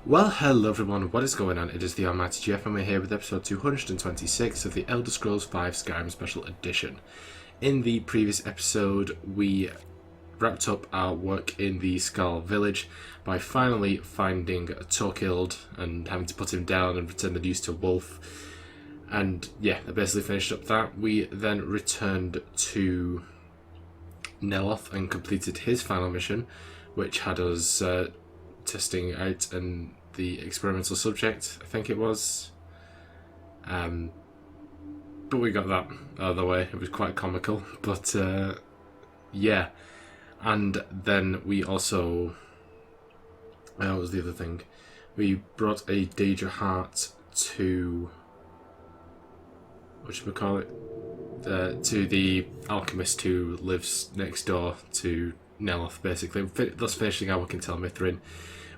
Well, hello everyone, what is going on? It is TheAlmightyGeoff and we're here with episode 226 of the Elder Scrolls V Skyrim Special Edition. In the previous episode, we wrapped up our work in the Skull Village by finally finding Torkild and having to put him down and return the news to Wolf. And yeah, I basically finished up that. We then returned to Neloth and completed his final mission, which had us testing out the experimental subject, I think it was. But we got that out of the way. It was quite comical, but yeah. And then we also, what was the other thing? We brought a Daedra Heart to, what should we call it? To the alchemist who lives next door to Neloth, basically. Thus finishing our work in Tel Mithrin.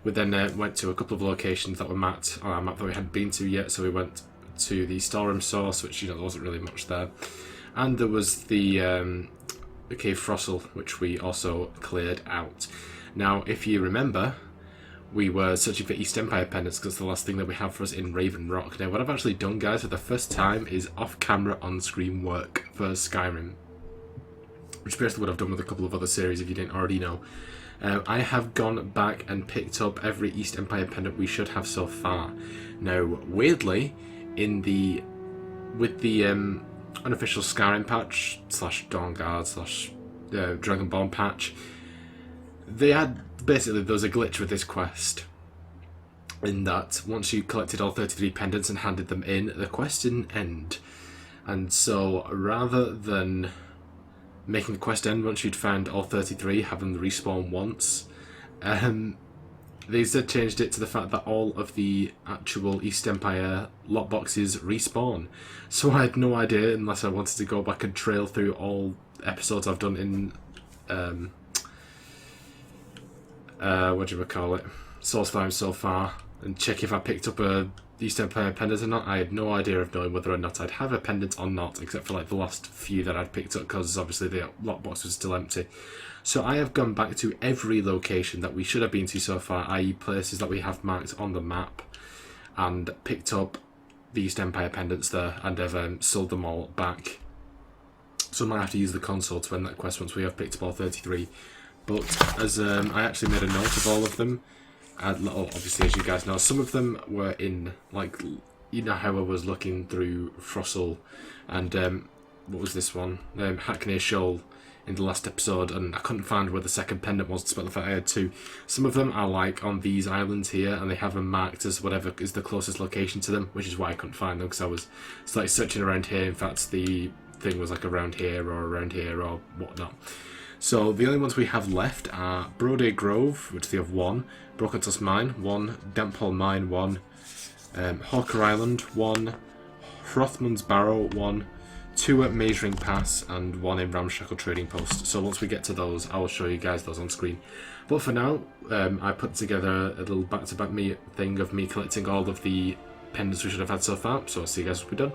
We then went to a couple of locations that were mapped on our map that we hadn't been to yet, so we went to the storeroom source, which there wasn't really much there. And there was the Cave Fossil, which we also cleared out. Now, if you remember, we were searching for East Empire pendants because it's the last thing that we have for us in Raven Rock. Now, what I've actually done, guys, for the first time is off-camera, on-screen work for Skyrim, which is basically what I've done with a couple of other series, if you didn't already know. I have gone back and picked up every East Empire pendant we should have so far. Now, weirdly, with the unofficial Skyrim patch / Dawnguard / Dragonborn patch, they had basically there was a glitch with this quest. In that, once you collected all 33 pendants and handed them in, the quest didn't end. And so, rather than making the quest end once you'd found all 33, have them respawn once, they instead changed it to the fact that all of the actual East Empire lot boxes respawn. So I had no idea, unless I wanted to go back and trail through all episodes I've done in what do you call it, Soulstorm so far, and check if I picked up a East Empire pendant or not. I had no idea of knowing whether or not I'd have a pendant or not, except for like the last few that I'd picked up, because obviously the lockbox was still empty. So I have gone back to every location that we should have been to so far, i.e. places that we have marked on the map, and picked up the East Empire pendants there, and have sold them all back. So I might have to use the console to end that quest once we have picked up all 33. But as I actually made a note of all of them, obviously, as you guys know, some of them were in, like, you know how I was looking through Fossil and what was this one? Hackney Shoal in the last episode, and I couldn't find where the second pendant was, despite the fact I had two. Some of them are like on these islands here, and they have them marked as whatever is the closest location to them, which is why I couldn't find them, because I was like searching around here. In fact, the thing was like around here or whatnot. So the only ones we have left are Broday Grove, which they have 1, Broken Tusk Mine 1, Damphole Mine 1, Horker Island 1, Hrothmund's Barrow 1, 2 at Measuring Pass, and 1 in Ramshackle Trading Post. So once we get to those, I will show you guys those on screen. But for now, I put together a little back-to-back thing of me collecting all of the pendants we should have had so far. So I'll see you guys when we're done.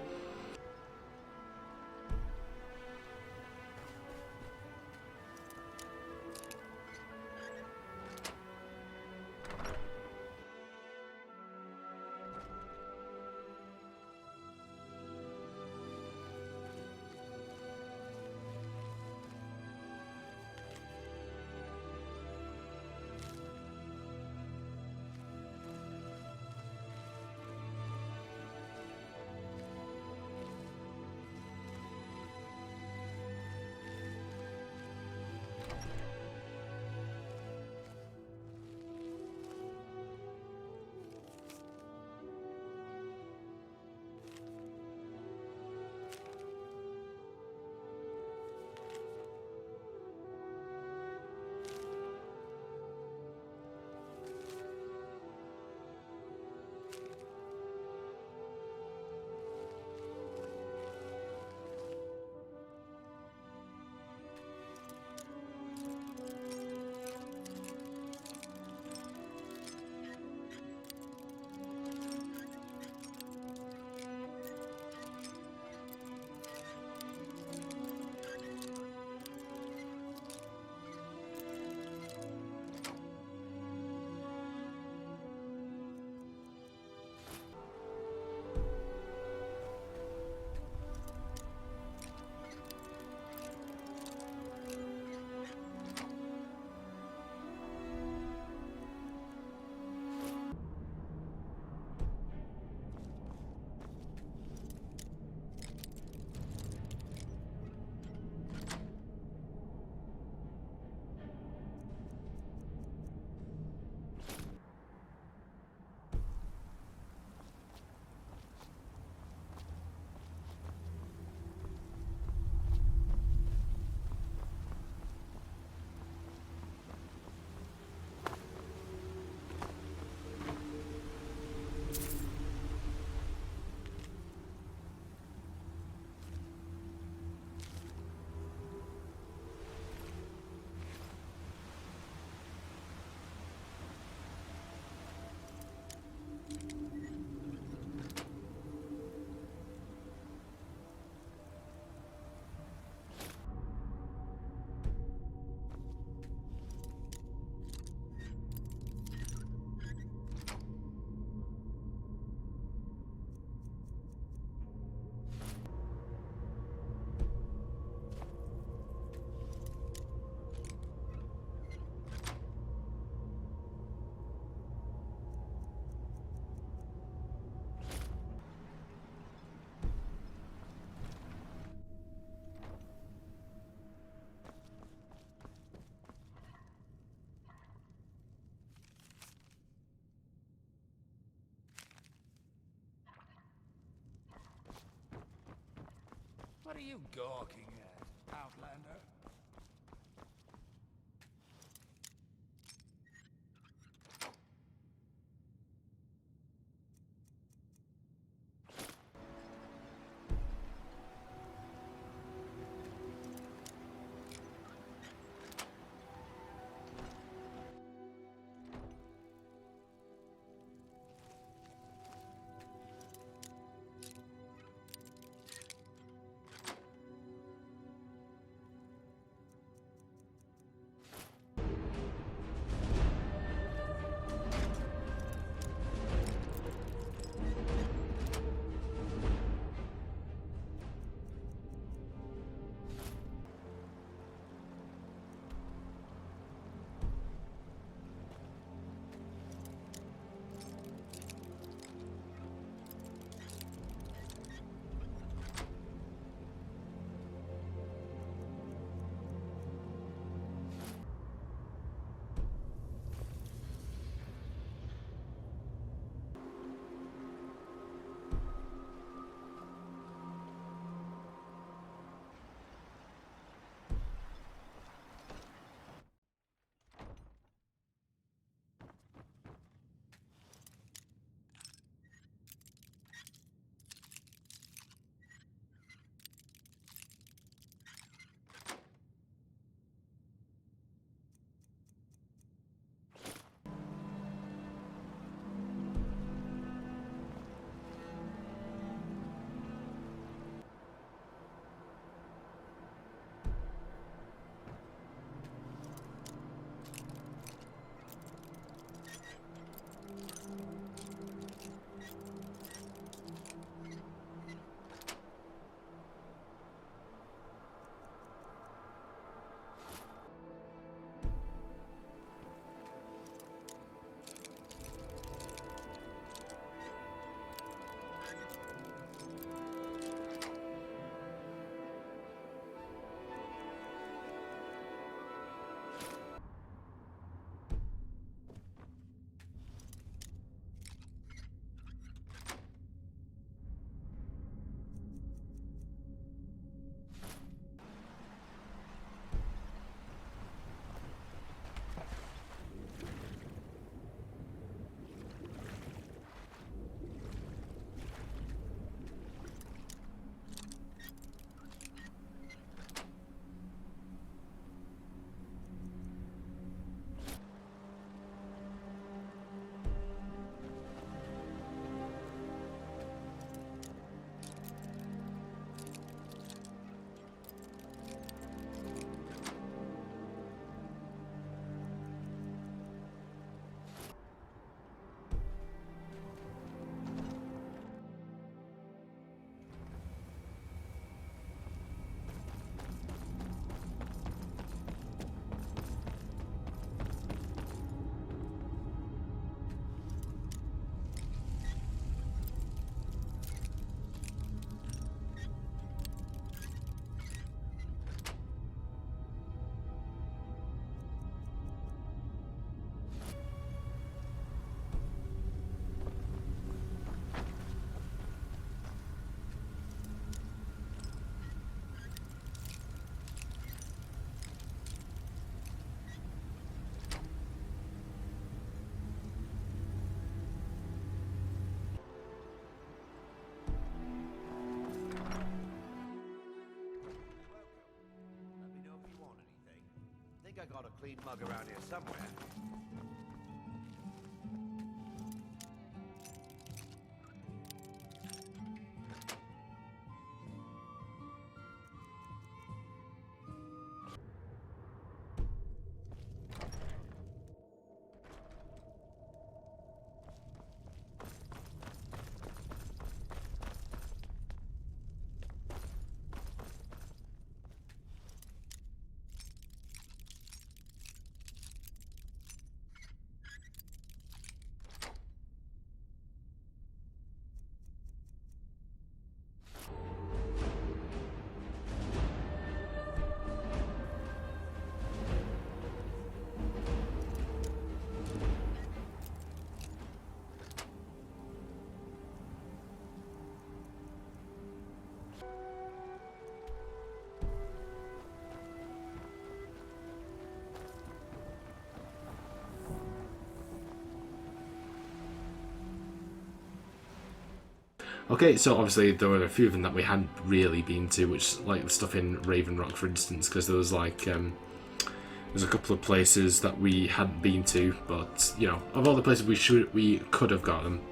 you gawking at, Outlander? think I got a clean mug around here somewhere. Okay, so obviously there were a few of them that we hadn't really been to, which like the stuff in Raven Rock, for instance, because there was like there's a couple of places that we hadn't been to, but you know, of all the places we could have got them,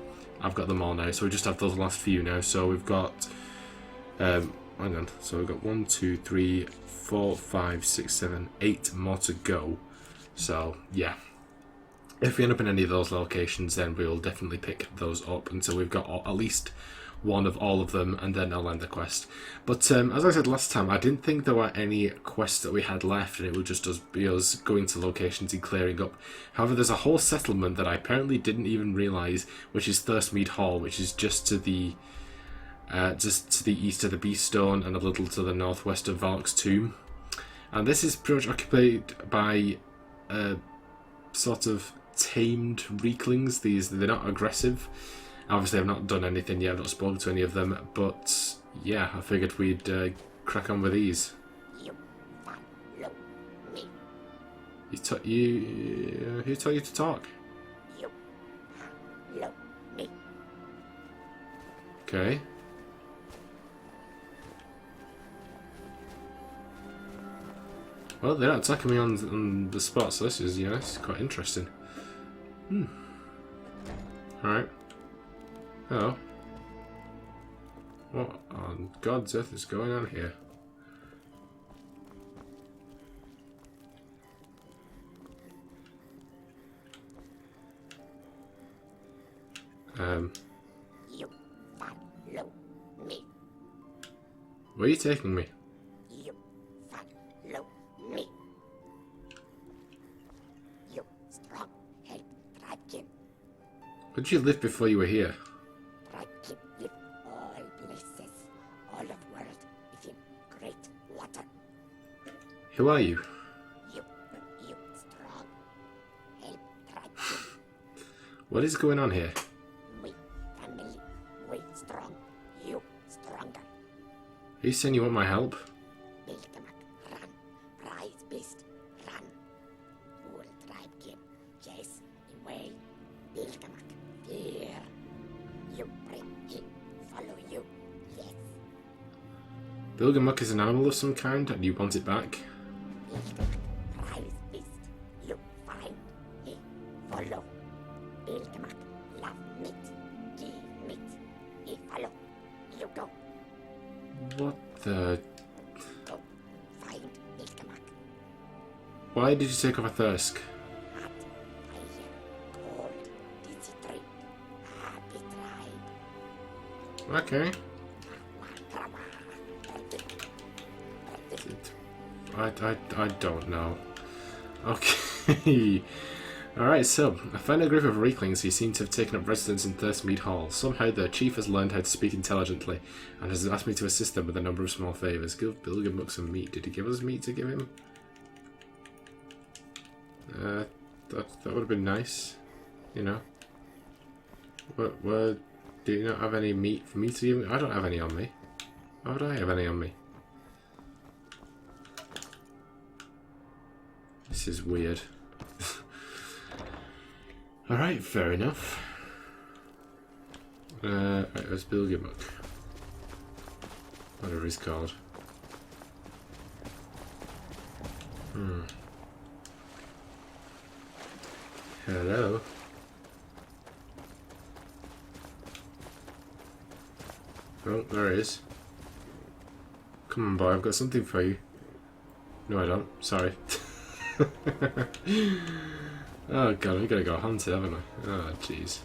I've got them all now. So we just have those last few now. So we've got hang on. So we've got 1, 2, 3, 4, 5, 6, 7, 8 more to go. So yeah. If we end up in any of those locations, then we'll definitely pick those up until we've got at least one of all of them, and then I'll end the quest. But as I said last time, I didn't think there were any quests that we had left, and it would just be us going to locations and clearing up. However, there's a whole settlement that I apparently didn't even realise, which is Thirsk Mead Hall, which is just to the east of the Beast Stone and a little to the northwest of Valk's tomb. And this is pretty much occupied by sort of tamed Rieklings. They're not aggressive. Obviously I've not done anything yet, I've not spoken to any of them, but yeah, I figured we'd crack on with these. Who told you to talk? Okay. Well, they're not attacking me on the spot, so this is, you know, this is quite interesting. Alright. Oh. What on God's earth is going on here? You follow me. Where are you taking me? You follow me. You strong head dragon. Where did you live before you were here? Dragon live all places. All of world is in great water. Who are you? You strong head dragon. What is going on here? We family, we strong. You stronger. Are you saying you want my help? Bilgemuck, run. Prize beast, run. Fool tribe king, chase away. Bilgemuck, fear. You bring him, follow you, yes. Bilgemuck is an animal of some kind, and you want it back? Bilgemuck, prize beast. You find him, follow. Bilgemuck, love meat, give meat. He follow, you go. What the... Go, find Bilgemuck. Why did you take over Thirsk? Hot, fire, cold, dizzy tree, happy tribe. Okay. I don't know. Okay. Alright, so, I found a group of Rieklings who seem to have taken up residence in Thirsk Mead Hall. Somehow their chief has learned how to speak intelligently, and has asked me to assist them with a number of small favours. Give Bilgemuck some meat. Did he give us meat to give him? That would have been nice. You know. What, do you not have any meat for me to give him? I don't have any on me. Why would I have any on me? This is weird. Alright, fair enough. Right, where's Bilgemuck? Whatever he's called. Hello? Oh, there he is. Come on, boy, I've got something for you. No, I don't. Sorry. Oh god, I'm gonna go hunted, haven't I? Oh jeez.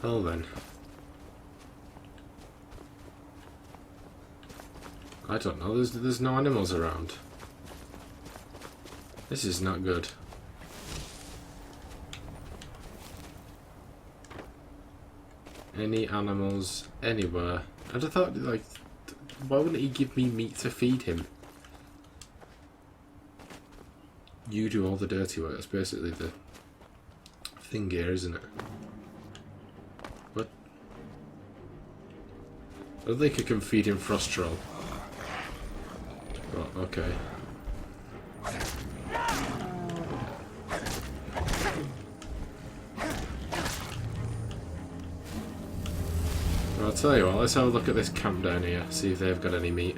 Well then. I don't know, there's no animals around. This is not good. Any animals anywhere? I'd have thought, like, why wouldn't he give me meat to feed him? You do all the dirty work. That's basically the thing here, isn't it? What? I don't think I can feed him frost troll. Oh, okay. I'll tell you what, let's have a look at this camp down here, see if they've got any meat.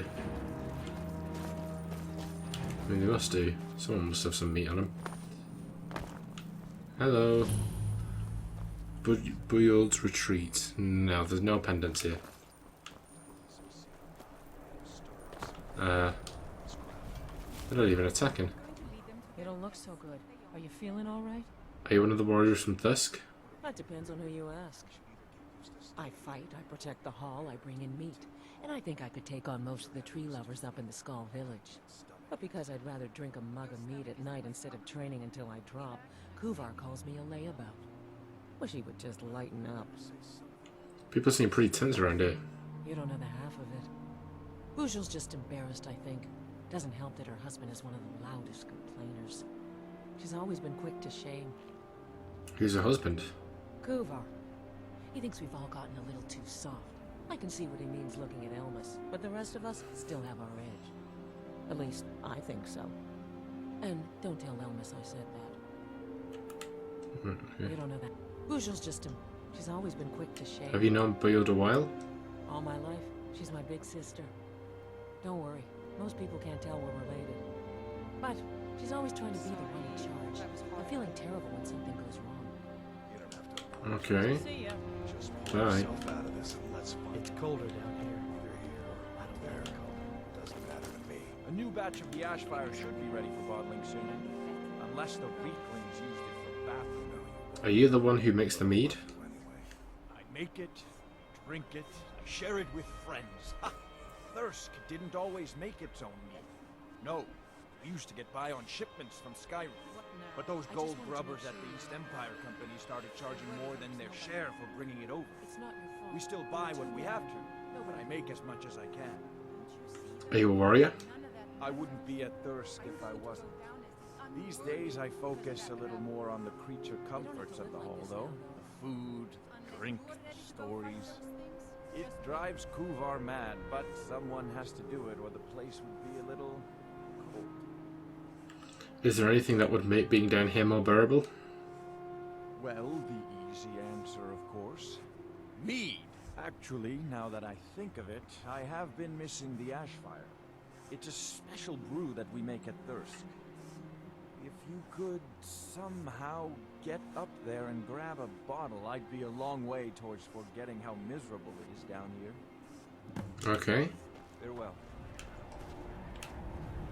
I mean, they must do. Someone must have some meat on them. Hello. Bujold's retreat. No, there's no pendants here. They're not even attacking. You don't look so good. Are you feeling all right? Are you one of the warriors from Thirsk? That depends on who you ask. I fight, I protect the hall, I bring in meat. And I think I could take on most of the tree lovers up in the Skull Village. But because I'd rather drink a mug of meat at night instead of training until I drop, Kuvar calls me a layabout. Wish he would just lighten up. People seem pretty tense around here. You don't know the half of it. Bujold's just embarrassed, I think. Doesn't help that her husband is one of the loudest complainers. She's always been quick to shame. Who's her husband? Kuvar. He thinks we've all gotten a little too soft. I can see what he means looking at Elmas, but the rest of us still have our edge. At least, I think so. And don't tell Elmas I said that. Okay. You don't know that. Bujold's just she's always been quick to shame. Have you known Bujold a while? All my life, she's my big sister. Don't worry, most people can't tell we're related. But she's always trying to be the one in charge. I'm feeling terrible when something goes wrong. Okay. Bye. It's colder down here. I don't care. Doesn't matter to me. A new batch of the ash fire should be ready for bottling soon. Unless the Rieklings used it for bathroom. Are you the one who makes the mead? I make it, drink it, share it with friends. Ha! Thirsk didn't always make its own meat. No, we used to get by on shipments from Skyrim. But those gold grubbers at the East Empire Company started charging more than their share for bringing it over. It's not your fault. We still buy what we have to, but I make as much as I can. Are you a warrior? I wouldn't be at Thirsk if I wasn't. These days I focus a little more on the creature comforts of the hall, though. The food, drink, stories. It drives Kuvar mad, but someone has to do it or the place would be a little cold. Is there anything that would make being down here more bearable? Well, the easy answer, of course. Mead! Actually, now that I think of it, I have been missing the ash fire. It's a special brew that we make at Thirsk. If you could somehow get up there and grab a bottle, I'd be a long way towards forgetting how miserable it is down here. Okay. Farewell.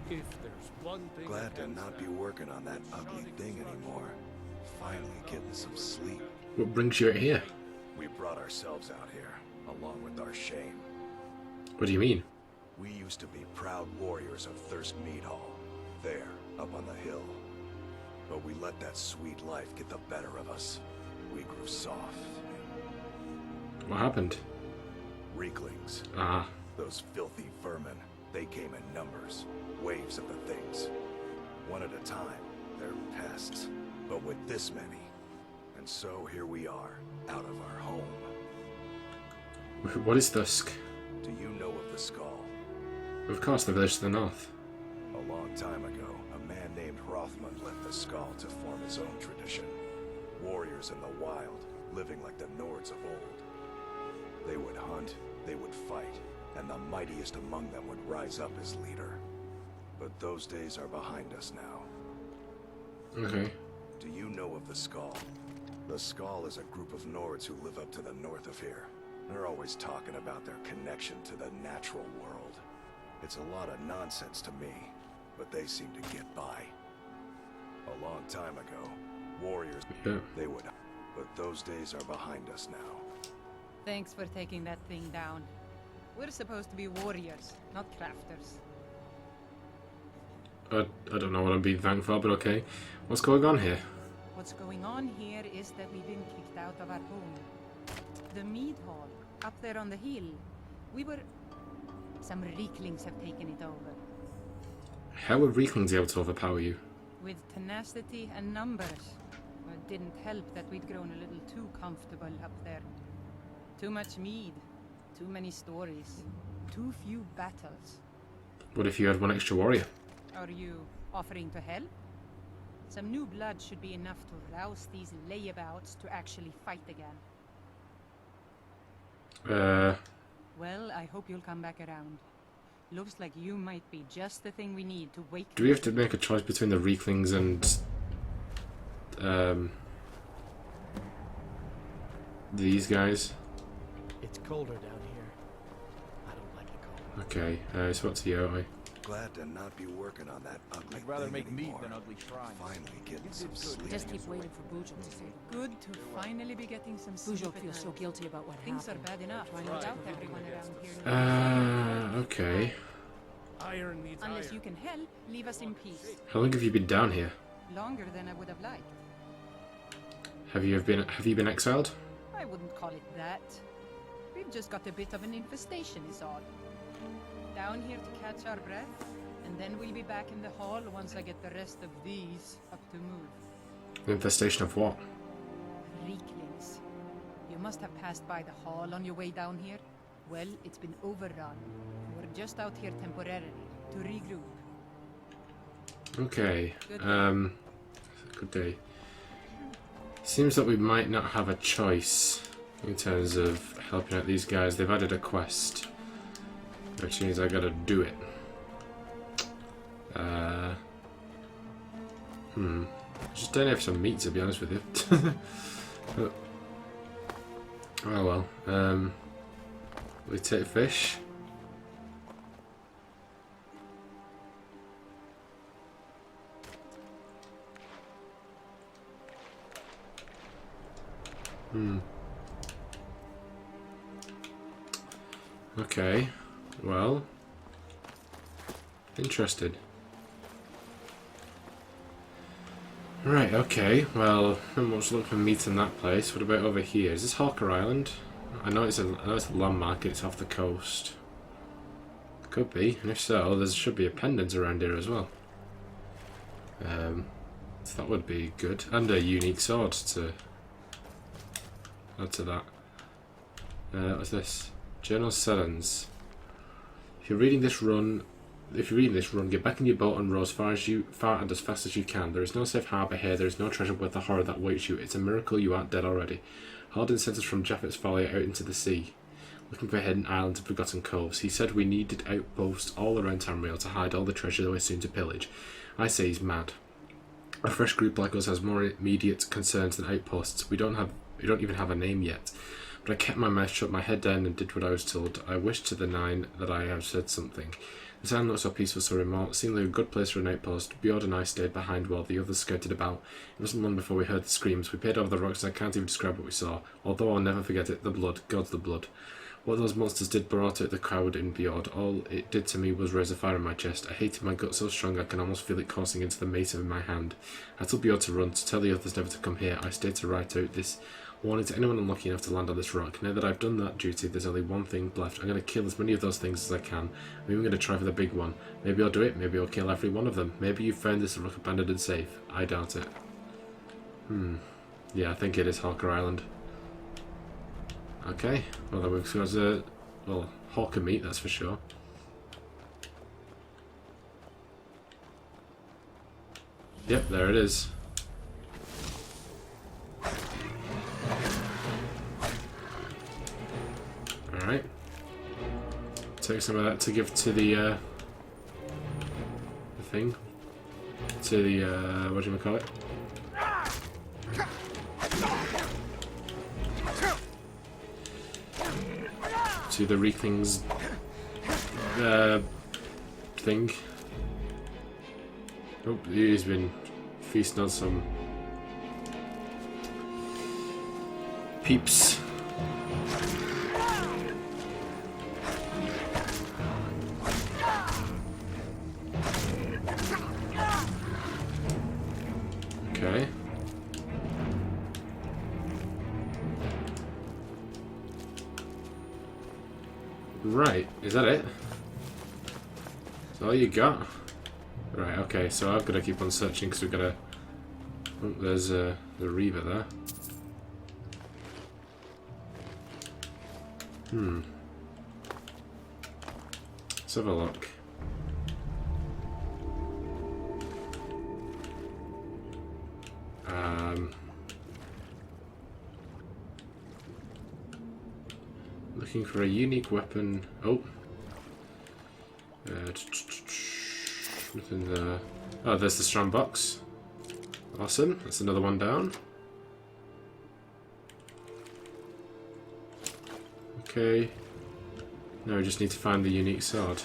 If there's one thing Glad to not be working on that ugly thing anymore. Finally getting some sleep. What brings you out here? We brought ourselves out here, along with our shame. What do you mean? We used to be proud warriors of Thirsk Mead Hall, there, up on the hill. But we let that sweet life get the better of us. We grew soft. What happened? Rieklings, Ah, those filthy vermin, they came in numbers. Waves of the things. One at a time, they're pests. But with this many. And so here we are, out of our home. what is Thirsk? Do you know of the Skull? Of course, the village to the north. A long time ago, a man named Hrothmund left the Skull to form his own tradition. Warriors in the wild, living like the Nords of old. They would hunt, they would fight, and the mightiest among them would rise up as leader. But those days are behind us now. Okay. Do you know of the Skull? The Skull is a group of Nords who live up to the north of here. They're always talking about their connection to the natural world. It's a lot of nonsense to me, but they seem to get by. A long time ago, warriors, Yeah. they would... But those days are behind us now. Thanks for taking that thing down. We're supposed to be warriors, not crafters. I don't know what I'm being thanked for, but okay. What's going on here? What's going on here is that we've been kicked out of our home. The Mead Hall, up there on the hill. Some Rieklings have taken it over. How were Rieklings able to overpower you? With tenacity and numbers. It didn't help that we'd grown a little too comfortable up there. Too much mead, too many stories, too few battles. What if you had one extra warrior? Are you offering to help? Some new blood should be enough to rouse these layabouts to actually fight again. Well, I hope you'll come back around. Looks like you might be just the thing we need to wake. Do we have to make a choice between the Rieklings and these guys? It's colder down here. I don't like the cold. Okay, so what's the OI? Glad to not be working on that ugly I'd rather thing make meat anymore. than ugly shrines. Finally getting some sleep. Just keep waiting for Bujold to say. Good to finally be getting some sleep. Bujold at feels so night. guilty about what Things are happened. bad enough Try not to without put everyone people around here. Okay. Iron needs Unless iron. you can help, leave us in peace. How long have you been down here? Longer than I would have liked. Have you been exiled? I wouldn't call it that. We've just got a bit of an infestation is all. Down here to catch our breath, and then we'll be back in the hall once I get the rest of these up to move. The infestation of what? Rieklings. You must have passed by the hall on your way down here. Well, it's been overrun. We're just out here temporarily to regroup. Okay. Good day. Good day. Seems that we might not have a choice in terms of helping out these guys. They've added a quest, which means I gotta do it. Just don't have some meat, to be honest with you. But, oh well. We take fish. Okay. Well. Interested. Right, okay. Well, not much luck for meat in that place. What about over here? Is this Horker Island? I know it's a landmark, it's off the coast. Could be, and if so, there should be a pendant around here as well. So that would be good. And a unique sword to add to that. What's this? Journal Sullens. If you're reading this run, get back in your boat and row as far and as fast as you can. There is no safe harbour here. There is no treasure worth the horror that waits you. It's a miracle you aren't dead already. Hardin sent us from Japheth's Folly out into the sea, looking for hidden islands and forgotten coves. He said we needed outposts all around Tamriel to hide all the treasure we're soon to pillage. I say he's mad. A fresh group like us has more immediate concerns than outposts. We don't even have a name yet. But I kept my mouth shut, my head down, and did what I was told. I wished to the nine that I had said something. The town looked so peaceful, so remote. It seemed like a good place for an outpost. Bujold and I stayed behind while the others skirted about. It wasn't long before we heard the screams. We peered over the rocks and I can't even describe what we saw. Although I'll never forget it, the blood. God's the blood. What those monsters did brought out the crowd in Bujold. All it did to me was raise a fire in my chest. I hated my gut so strong I can almost feel it coursing into the mace in my hand. I told Bujold to run, to tell the others never to come here. I stayed to write out this warning to anyone unlucky enough to land on this rock. Now that I've done that duty, there's only one thing left. I'm going to kill as many of those things as I can. Maybe I'm going to try for the big one. Maybe I'll do it. Maybe I'll kill every one of them. Maybe you've found this rock abandoned and safe. I doubt it. Yeah, I think it is Horker Island. Okay. Well, then we've got well, Horker meat, that's for sure. Yep, there it is. Alright. Take some of that to give to the thing. To the, what do you call it? To the Rieklings thing. Oh, he's been feasting on some peeps. Okay. Right, is that it? Is that all you got? Right, okay, so I've got to keep on searching because we've got to... Oh, there's the Reaver there. Let's have a look. Looking for a unique weapon. Oh. Nothing there. Oh, there's the strand box. Awesome. That's another one down. Okay. Now we just need to find the unique sword.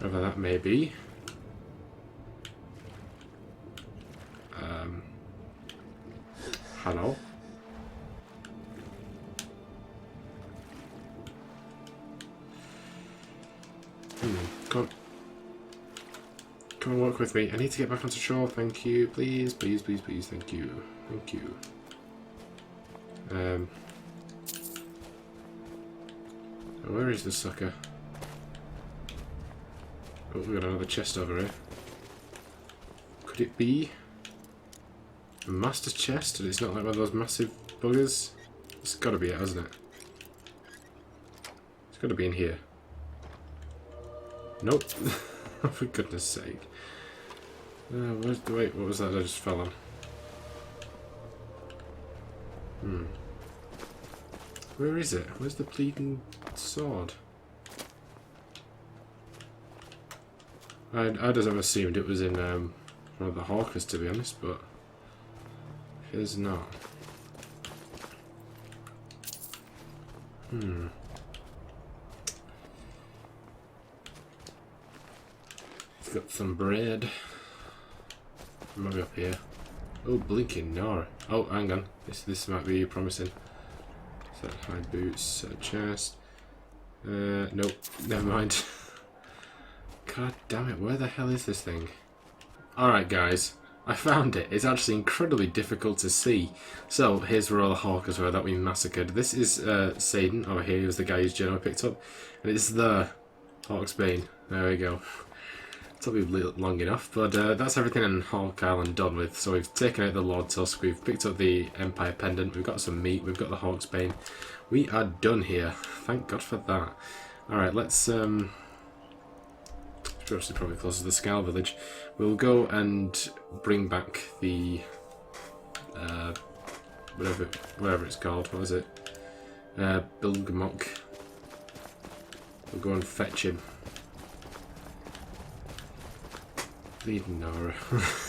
Whatever that may be. Hello? Come on. Come and work with me. I need to get back onto shore. Thank you. Please, please, please, please. Thank you. Thank you. Where is this sucker? Oh, we got another chest over here. Could it be a master chest? And it's not like one of those massive buggers? It's gotta be it, hasn't it? It's gotta be in here. Nope. For goodness sake. Where's the... Wait, what was that I just fell on? Where is it? Where's the bleeding sword? I'd have assumed it was in one of the Horkers, to be honest, but it is not. It's got some bread. Maybe up here. Oh, blinking Nora. Oh, hang on. This might be promising. Set high boots, set chest. Nope, never mind. God damn it, where the hell is this thing? Alright guys, I found it. It's actually incredibly difficult to see. So, here's where all the Horkers were that we massacred. This is Satan over here, who's the guy whose general picked up. And it's the Hawk's Bane. There we go. Took me long enough, but that's everything in Horker Island done with. So we've taken out the Lord Tusk, we've picked up the Empire Pendant, we've got some meat, we've got the Hawk's Bane. We are done here. Thank God for that. Alright, let's probably close to the Skull Village. We'll go and bring back the whatever it's called. What is it? Bilgemuck. We'll go and fetch him. Bleeding Nora.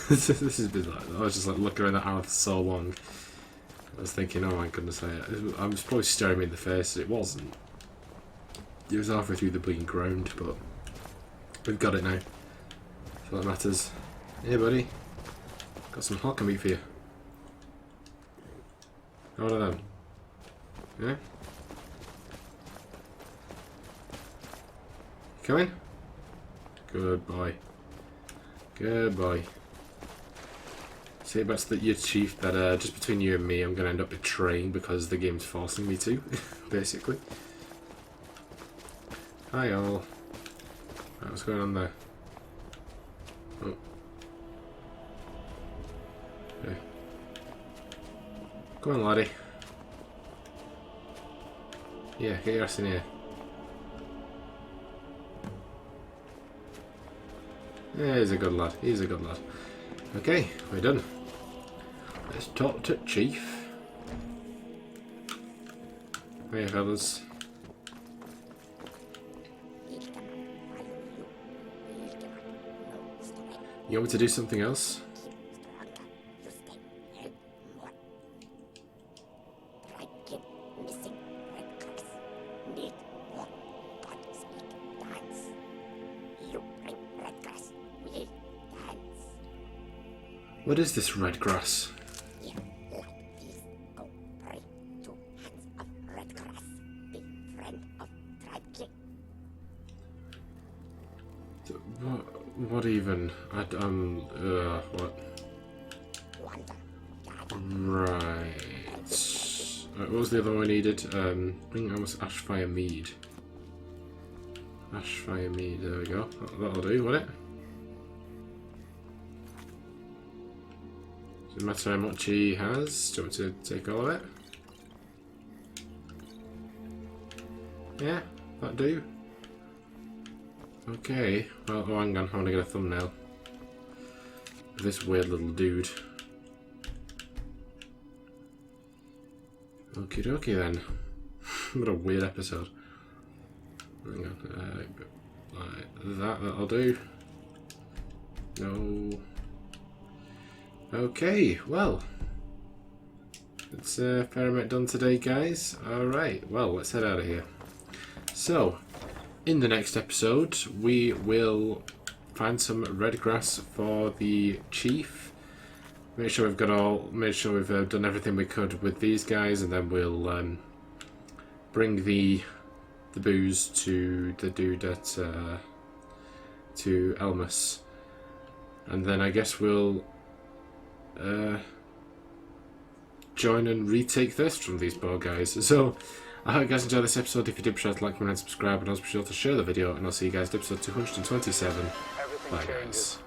This has been like, I was just like looking around that hour for so long. I was thinking, oh my goodness, I was probably staring me in the face. It wasn't. It was halfway through the bleeding ground, but we've got it now. That's all that matters. Hey buddy, got some Horker meat for you. How are them? Yeah? Coming? Good boy. Good boy. Say back to your chief that just between you and me, I'm going to end up betraying because the game's forcing me to, basically. Hi all. Right, what's going on there? Oh. Okay. Go on, laddie. Yeah, get your ass in here. Yeah, he's a good lad. He's a good lad. Okay, we're done. Let's talk to Chief. Hey, fellas. You want me to do something else? What is this red grass? What even? What? Right. What was the other one I needed? I think that was Ashfire Mead. Ashfire Mead, there we go. That'll do, won't it? Doesn't matter how much he has. Do you want me to take all of it? Yeah, that'll do. Okay, well, oh, hang on, I want to get a thumbnail of this weird little dude. Okie dokie then. What a weird episode. Hang on. Like that'll do. No. Okay, well. It's fair amount done today, guys. Alright, well, let's head out of here. So, in the next episode, we will find some red grass for the chief. Make sure we've done everything we could with these guys, and then we'll bring the booze to the dude at to Elmas, and then I guess we'll join and retake Thirsk from these poor guys. So I hope you guys enjoyed this episode. If you did, be sure to like, comment, and subscribe, and also be sure to share the video, and I'll see you guys in episode 227. Bye guys.